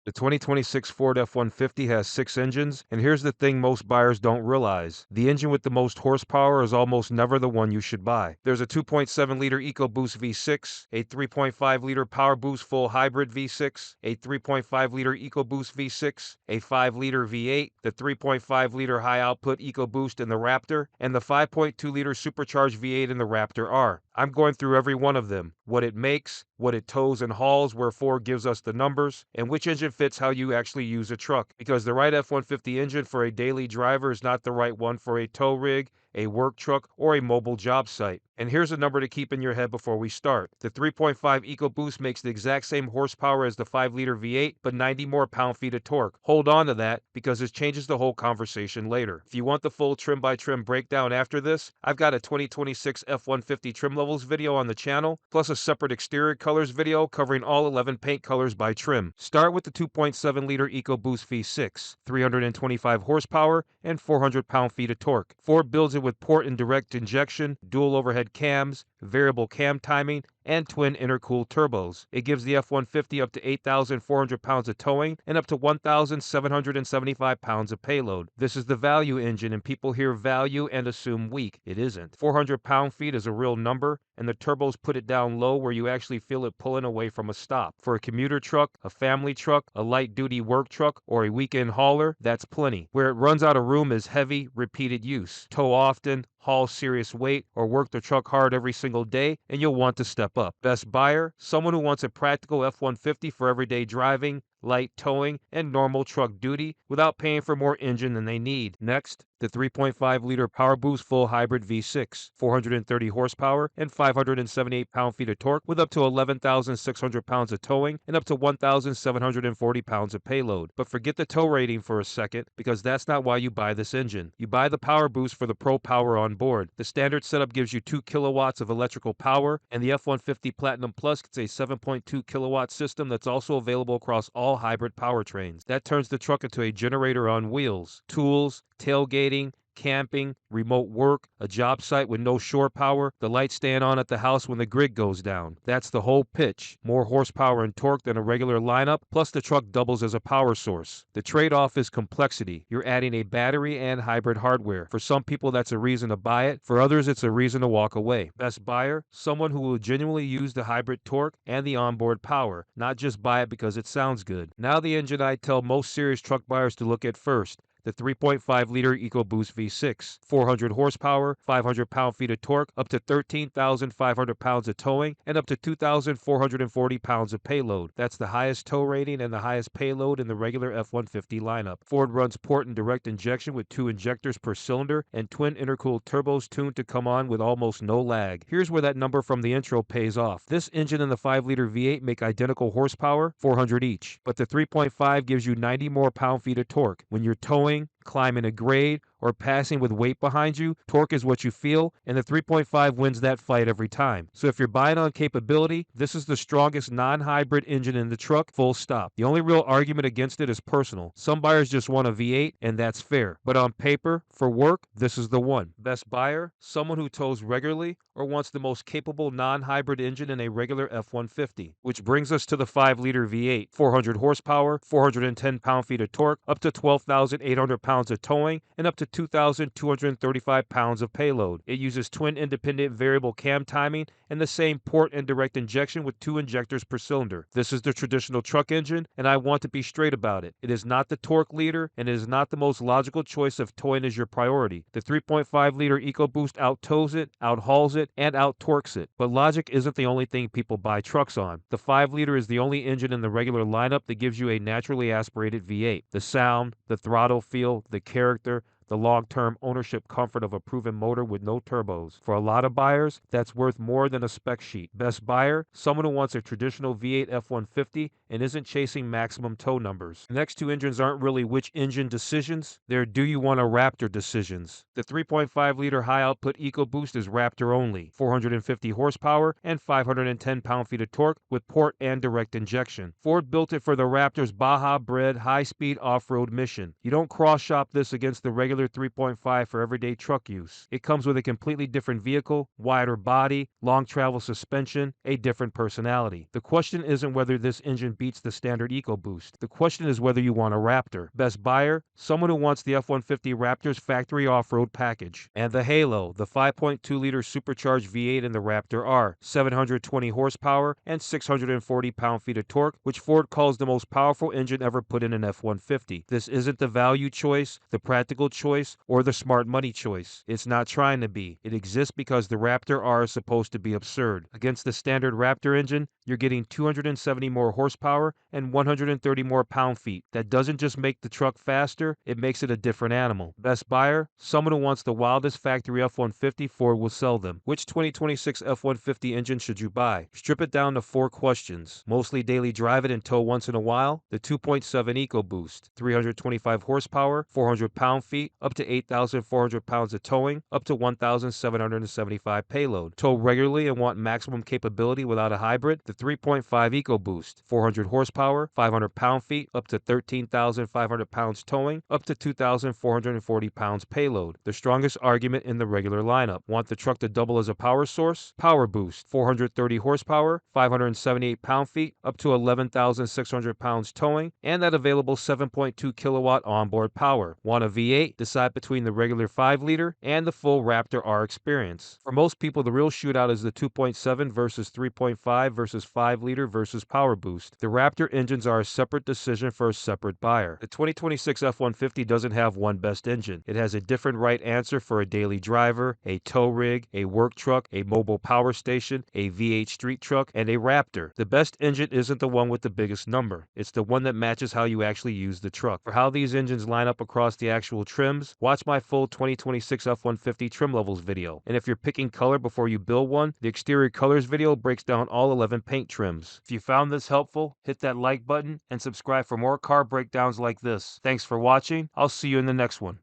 The 2026 Ford F-150 has 6 engines, and here's the thing most buyers don't realize. The engine with the most horsepower is almost never the one you should buy. There's a 2.7-liter EcoBoost V6, a 3.5-liter PowerBoost full hybrid V6, a 3.5-liter EcoBoost V6, a 5-liter V8, the 3.5-liter high-output EcoBoost in the Raptor, and the 5.2-liter Supercharged V8 in the Raptor R. I'm going through every one of them, what it makes, what it tows and hauls, where Ford gives us the numbers, and which engine fits how you actually use a truck. Because the right F-150 engine for a daily driver is not the right one for a tow rig, a work truck, or a mobile job site. And here's a number to keep in your head before we start. The 3.5 EcoBoost makes the exact same horsepower as the 5-liter V8, but 90 more pound-feet of torque. Hold on to that, because this changes the whole conversation later. If you want the full trim-by-trim breakdown after this, I've got a 2026 F-150 trim levels video on the channel, plus a separate exterior colors video covering all 11 paint colors by trim. Start with the 2.7-liter EcoBoost V6, 325 horsepower, and 400 pound-feet of torque. Ford builds it with port and direct injection, dual overhead cams, variable cam timing, and twin intercooled turbos. It gives the F-150 up to 8,400 pounds of towing and up to 1,775 pounds of payload. This is the value engine, and people hear value and assume weak. It isn't. 400 pound-feet is a real number, and the turbos put it down low where you actually feel it pulling away from a stop. For a commuter truck, a family truck, a light-duty work truck, or a weekend hauler, that's plenty. Where it runs out of room is heavy, repeated use. Tow often, haul serious weight, or work the truck hard every single day, and you'll want to step up. Best buyer, someone who wants a practical F-150 for everyday driving, light towing, and normal truck duty without paying for more engine than they need. Next, the 3.5-liter PowerBoost full hybrid V6, 430 horsepower and 578 pound-feet of torque with up to 11,600 pounds of towing and up to 1,740 pounds of payload. But forget the tow rating for a second, because that's not why you buy this engine. You buy the PowerBoost for the Pro Power on board. The standard setup gives you 2 kilowatts of electrical power, and the F-150 Platinum Plus gets a 7.2 kilowatt system that's also available across all hybrid powertrains. That turns the truck into a generator on wheels. Tools, tailgating, camping, remote work, a job site with no shore power, the lights staying on at the house when the grid goes down. That's the whole pitch. More horsepower and torque than a regular lineup, plus the truck doubles as a power source. The trade-off is complexity. You're adding a battery and hybrid hardware. For some people, that's a reason to buy it. For others, it's a reason to walk away. Best buyer, someone who will genuinely use the hybrid torque and the onboard power, not just buy it because it sounds good. Now the engine I tell most serious truck buyers to look at first. The 3.5-liter EcoBoost V6, 400 horsepower, 500 pound-feet of torque, up to 13,500 pounds of towing, and up to 2,440 pounds of payload. That's the highest tow rating and the highest payload in the regular F-150 lineup. Ford runs port and direct injection with 2 injectors per cylinder and twin intercooled turbos tuned to come on with almost no lag. Here's where that number from the intro pays off. This engine and the 5-liter V8 make identical horsepower, 400 each, but the 3.5 gives you 90 more pound-feet of torque. When you're towing, climbing a grade, or passing with weight behind you, torque is what you feel, and the 3.5 wins that fight every time. So if you're buying on capability, this is the strongest non-hybrid engine in the truck, full stop. The only real argument against it is personal. Some buyers just want a V8, and that's fair. But on paper, for work, this is the one. Best buyer, someone who tows regularly or wants the most capable non-hybrid engine in a regular F-150. Which brings us to the 5-liter V8, 400 horsepower, 410 pound-feet of torque, up to 12,800 pounds of towing, and up to 2,235 pounds of payload. It uses twin independent variable cam timing and the same port and direct injection with 2 injectors per cylinder. This is the traditional truck engine, and I want to be straight about it. It is not the torque leader, and it is not the most logical choice if towing is your priority. The 3.5-liter EcoBoost out-tows it, out-hauls it, and out-torques it. But logic isn't the only thing people buy trucks on. The 5-liter is the only engine in the regular lineup that gives you a naturally aspirated V8. The sound, the throttle feel, the character, the long-term ownership comfort of a proven motor with no turbos. For a lot of buyers, that's worth more than a spec sheet. Best buyer, someone who wants a traditional V8 F-150 and isn't chasing maximum tow numbers. The next 2 engines aren't really which engine decisions, they're do you want a Raptor decisions. The 3.5-liter high-output EcoBoost is Raptor only, 450 horsepower and 510 pound-feet of torque with port and direct injection. Ford built it for the Raptor's Baja-bred high-speed off-road mission. You don't cross-shop this against the regular 3.5 for everyday truck use. It comes with a completely different vehicle, wider body, long travel suspension, a different personality. The question isn't whether this engine beats the standard EcoBoost. The question is whether you want a Raptor. Best buyer, someone who wants the F-150 Raptor's factory off-road package. And the Halo, the 5.2-liter Supercharged V8 in the Raptor R, 720 horsepower and 640 pound-feet of torque, which Ford calls the most powerful engine ever put in an F-150. This isn't the value choice, the practical choice, or the smart money choice. It's not trying to be. It exists because the Raptor R is supposed to be absurd. Against the standard Raptor engine, you're getting 270 more horsepower and 130 more pound-feet. That doesn't just make the truck faster, it makes it a different animal. Best buyer, someone who wants the wildest factory F-150, Ford will sell them. Which 2026 F-150 engine should you buy? Strip it down to 4 questions. Mostly daily drive it and tow once in a while? The 2.7 EcoBoost, 325 horsepower, 400 pound-feet, up to 8,400 pounds of towing, up to 1,775 payload. Tow regularly and want maximum capability without a hybrid? The 3.5 EcoBoost, 400 horsepower, 500 pound-feet, up to 13,500 pounds towing, up to 2,440 pounds payload. The strongest argument in the regular lineup. Want the truck to double as a power source? PowerBoost, 430 horsepower, 578 pound-feet, up to 11,600 pounds towing, and that available 7.2 kilowatt onboard power. Want a V8? Decide between the regular 5-liter and the full Raptor R experience. For most people, the real shootout is the 2.7 versus 3.5 versus 5-liter versus PowerBoost. The Raptor engines are a separate decision for a separate buyer. The 2026 F-150 doesn't have one best engine. It has a different right answer for a daily driver, a tow rig, a work truck, a mobile power station, a V8 street truck, and a Raptor. The best engine isn't the one with the biggest number. It's the one that matches how you actually use the truck. For how these engines line up across the actual trims, watch my full 2026 F-150 trim levels video. And if you're picking color before you build one, the exterior colors video breaks down all 11 paint trims. If you found this helpful, hit that like button and subscribe for more car breakdowns like this. Thanks for watching. I'll see you in the next one.